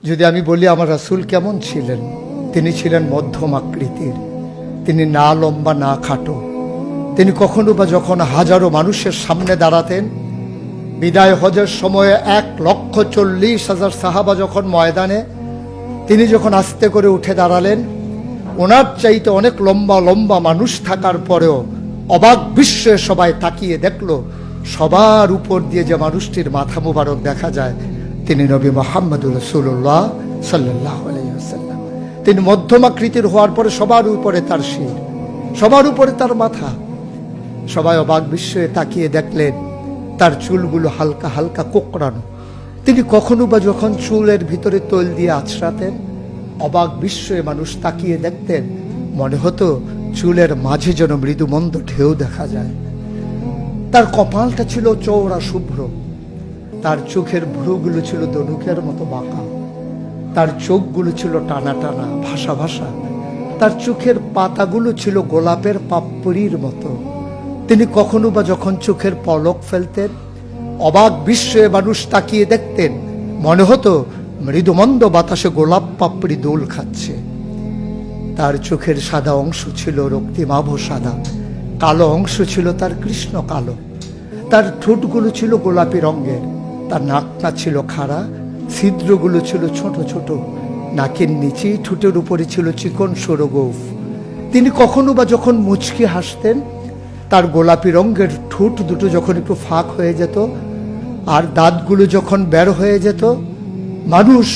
যদি আমি বলি আমার রাসূল কেমন ছিলেন, তিনি ছিলেন মধ্যম আকৃতির, তিনি না লম্বা না খাটো। তিনি কখনো বা যখন হাজারো মানুষের সামনে দাঁড়াতেন, বিদায় হজের সময়ে 1,40,000 সাহাবা যখন ময়দানে, তিনি যখন আস্তে করে উঠে দাঁড়ালেন, ওনার চাইতে অনেক লম্বা লম্বা মানুষ থাকার পরেও অবাক বিস্ময়ে সবাই তাকিয়ে দেখলো সবার উপর দিয়ে যে মানুষটির মাথা মুবারক দেখা যায়, তিনি নবী মুহাম্মদুর রাসূলুল্লাহ সাল্লাল্লাহু আলাইহি ওয়াসাল্লাম। তিনি মধ্যম আকৃতির হওয়ার পরে সবার উপরে তার শির, সবার উপরে তার মাথা। সবাই অবাক বিস্ময়ে তাকিয়ে দেখলেন তার চুলগুলো হালকা হালকা কোঁকড়ানো। তিনি কখনো বা যখন চুলের ভিতরে তৈল দিয়ে আছড়াতেন, অবাক বিস্ময়ে মানুষ তাকিয়ে দেখতেন, মনে হতো চুলের মাঝে যেন মৃদুমন্দ ঢেউ দেখা যায়। তার কপালটা ছিল চওড়া শুভ্র, তার চোখের ভ্রুগুলো ছিল ধনুকের মতো বাঁকা, তার চোখগুলো ছিল টানা টানা ভাসা ভাসা, তার চোখের পাতাগুলো ছিল গোলাপের পাপড়ির মতো। তিনি কখনো বা যখন চোখের পলক ফেলতেন, অবাক বিস্ময়ে মানুষ তাকিয়ে দেখতেন, মনে হতো মৃদুমন্দ বাতাসে গোলাপ পাপড়ি দোল খাচ্ছে। তার চোখের সাদা অংশ ছিল রক্তিমাভ সাদা, কালো অংশ ছিল তার কৃষ্ণ কালো। তার ঠোঁটগুলো ছিল গোলাপি রঙের, তার নাকটা ছিল খাড়া, ছিদ্রগুলো ছিল ছোট ছোট, নাকের নিচেই ঠোঁটের উপরে ছিল চিকন সরু গোঁফ। তিনি কখনো বা যখন মুচকি হাসতেন, তার গোলাপি রঙের ঠোঁট দুটো যখন একটু ফাঁক হয়ে যেত আর দাঁতগুলো যখন বের হয়ে যেত, মানুষ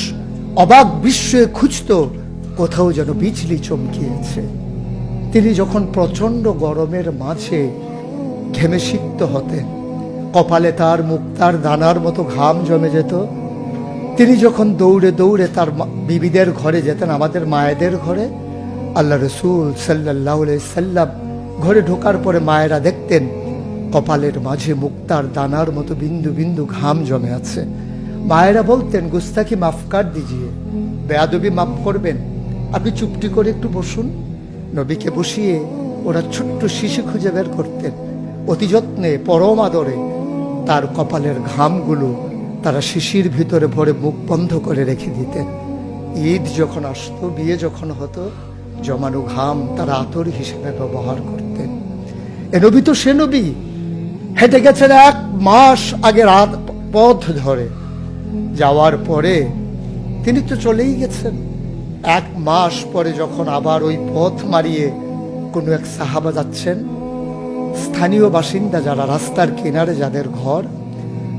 অবাক বিস্ময়ে খুঁজত কোথাও যেন বিজলি চমকিয়েছে। তিনি যখন প্রচন্ড গরমের মাঝে ঘেমে সিক্ত হতেন, কপালে তার মুক্তার দানার মতো ঘাম জমে যেত। তিনি যখন দৌড়ে দৌড়ে তার বিবিদের ঘরে যেতেন, আমাদের মায়েদের ঘরে, আল্লাহ রাসূল সাল্লাল্লাহু আলাইহি সাল্লাম ঘরে ঢোকার পরে মায়েরা দেখতেন কপালের মাঝে মুক্তার দানার মতো বিন্দু বিন্দু ঘাম জমে আছে। মায়েরা বলতেন, গুস্তাকি মাফ কর দিজিয়ে, বেয়াদবি মাফ করবেন, আপনি চুপটি করে একটু বসুন। নবীকে বসিয়ে ওরা ছোট্ট শিশু খুঁজে বের করতেন, অতি যত্নে পরম আদরে তার কপালের ঘামগুলো তারা শিশির ভিতরে ভরে মুখ বন্ধ করে রেখে দিতেন। ঈদ যখন আসতো, বিয়ে যখন হতো, জমানো ঘাম তারা আতর হিসেবে ব্যবহার করতেন। এ নবী তো সে নবী, হেঁটে গেছেন 1 মাস আগে রাত পথ ধরে, যাওয়ার পরে তিনি তো চলেই গেছেন। 1 মাস পরে যখন আবার ওই পথ মারিয়ে কোনো এক সাহাবা যাচ্ছেন, স্থানীয় বাসিন্দা যারা রাস্তার কিনারে যাদের ঘর,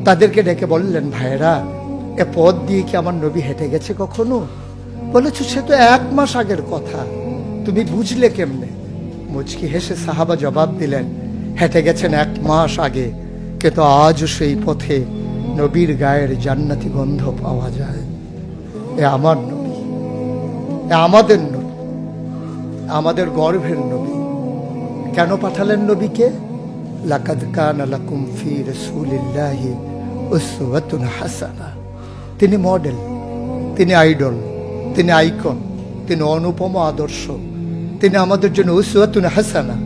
তাদেরকে ডেকে বললেন, ভাইরা, এ পথ দিয়ে কি আমার নবী হেঁটে গেছে কখনো? বলেছ সে তো 1 মাস আগের কথা, তুমি বুঝলে কেমনে? মুচকি হেসে সাহাবা জবাব দিলেন, হেঁটে গেছেন 1 মাস আগে, কিন্তু আজও সেই পথে নবীর গায়ের জান্নাতি গন্ধ পাওয়া যায়। এ আমার নবী, এ আমাদের নবী, আমাদের গর্ভের নবী। কেন পাঠালেন নবীকে? লাকাদ কানা লাকুম ফি রাসূলিল্লাহি উসওয়াতুন হাসানাহ। তিনি মডেল, তিনি আইডল, তিনি আইকন, তিনি অনুপম আদর্শ, তিনি আমাদের জন্য উসওয়াতুন হাসানাহ।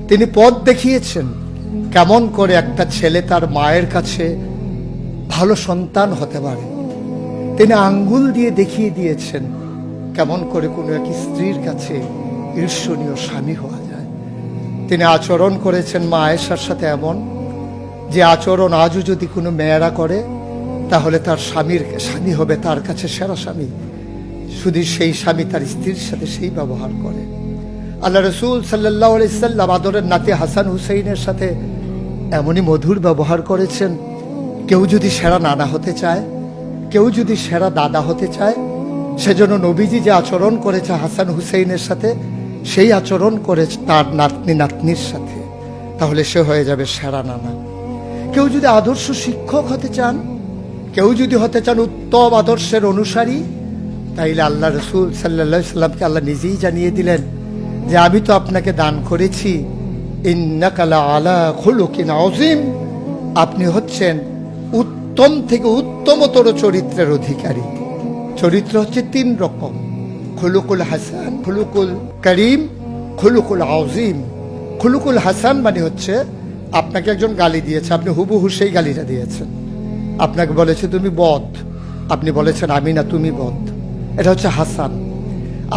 তিনি পথ দেখিয়েছেন কেমন করে একটা ছেলে তার মায়ের কাছে ভালো সন্তান হতে পারে। তিনি আঙ্গুল দিয়ে দেখিয়ে দিয়েছেন কেমন করে কোনো এক স্ত্রীর কাছে ঈর্ষণীয় স্বামী হওয়া যায়। তিনি আচরণ করেছেন মা আয়েশার সাথে এমন যে আচরণ আজও যদি কোনো মেয়েরা করে, তাহলে তার স্বামী হবে তার কাছে সেরা স্বামী। শুধু সেই স্বামী তার স্ত্রীর সাথে সেই ব্যবহার করে। আল্লাহ রাসূল সাল্লাল্লাহু আলাইহি সাল্লাম আদরের নাতি হাসান হুসাইনের সাথে এমনই মধুর ব্যবহার করেছেন। কেউ যদি সেরা নানা হতে চায়, কেউ যদি সেরা দাদা হতে চায়, সেজন্য নবীজি যে আচরণ করেছে হাসান হুসাইনের সাথে, সেই আচরণ করে তার নাতনি নাতনির সাথে, তাহলে সে হয়ে যাবে সেরা নানা। কেউ যদি আদর্শ শিক্ষক হতে চান, কেউ যদি হতে চান উত্তম আদর্শের অনুসারী, তাইলে আল্লাহ রাসূল সাল্লাল্লাহু আলাইহি সাল্লামকে আল্লাহ নিজেই জানিয়ে দিলেন যে আমি তো আপনাকে দান করেছি ইন্নাকা লাআলা খুলুকিন আযীম, আপনি হচ্ছেন উত্তম থেকে উত্তমতর চরিত্রের অধিকারী। চরিত্র হচ্ছে 3 রকম, খুলুকুল হাসান, খুলুকুল করিম, খুলুকুল আযীম। খুলুকুল হাসান মানে হচ্ছে আপনাকে একজন গালি দিয়েছে, আপনি হুবহু সেই গালিটা দিয়েছেন। আপনাকে বলেছে তুমি বদ, আপনি বলেছেন আমি না তুমি বদ। এটা হচ্ছে হাসান।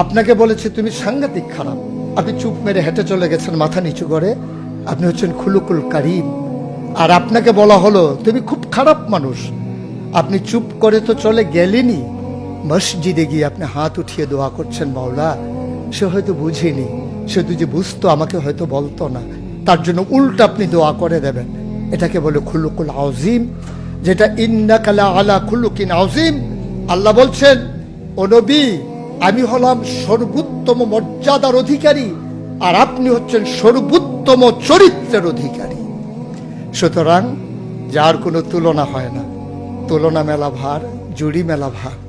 আপনাকে বলেছে তুমি সাংঘাতিক খারাপ, আপনি চুপ মেরে হেঁটে চলে গেছেন মাথা নিচু করে, আপনি হচ্ছেন খুলুকুল কারিম। আর আপনাকে বলা হলো তুমি খুব খারাপ মানুষ, আপনি চুপ করে তো চলে গেলেনই, মসজিদে গিয়ে আপনি হাত উঠিয়ে দোয়া করছেন মাওলা। সে হয়তো বুঝেনি, সে যদি বুঝতো আমাকে হয়তো বলতো না, তার জন্য উল্টা আপনি দোয়া করে দেবেন। এটাকে বলে খুলুকুল আযীম, যেটা ইন্নাকা লা আলা খুলুকিন আযীম। আল্লাহ বলছেন ও নবী, আমি হলাম সর্বোত্তম মর্যাদার অধিকারী, আর আপনি হচ্ছেন সর্বোত্তম চরিত্রের অধিকারী। সুতরাং যার কোনো তুলনা হয় না, তুলনা মেলা ভার, জুড়ি মেলা ভার।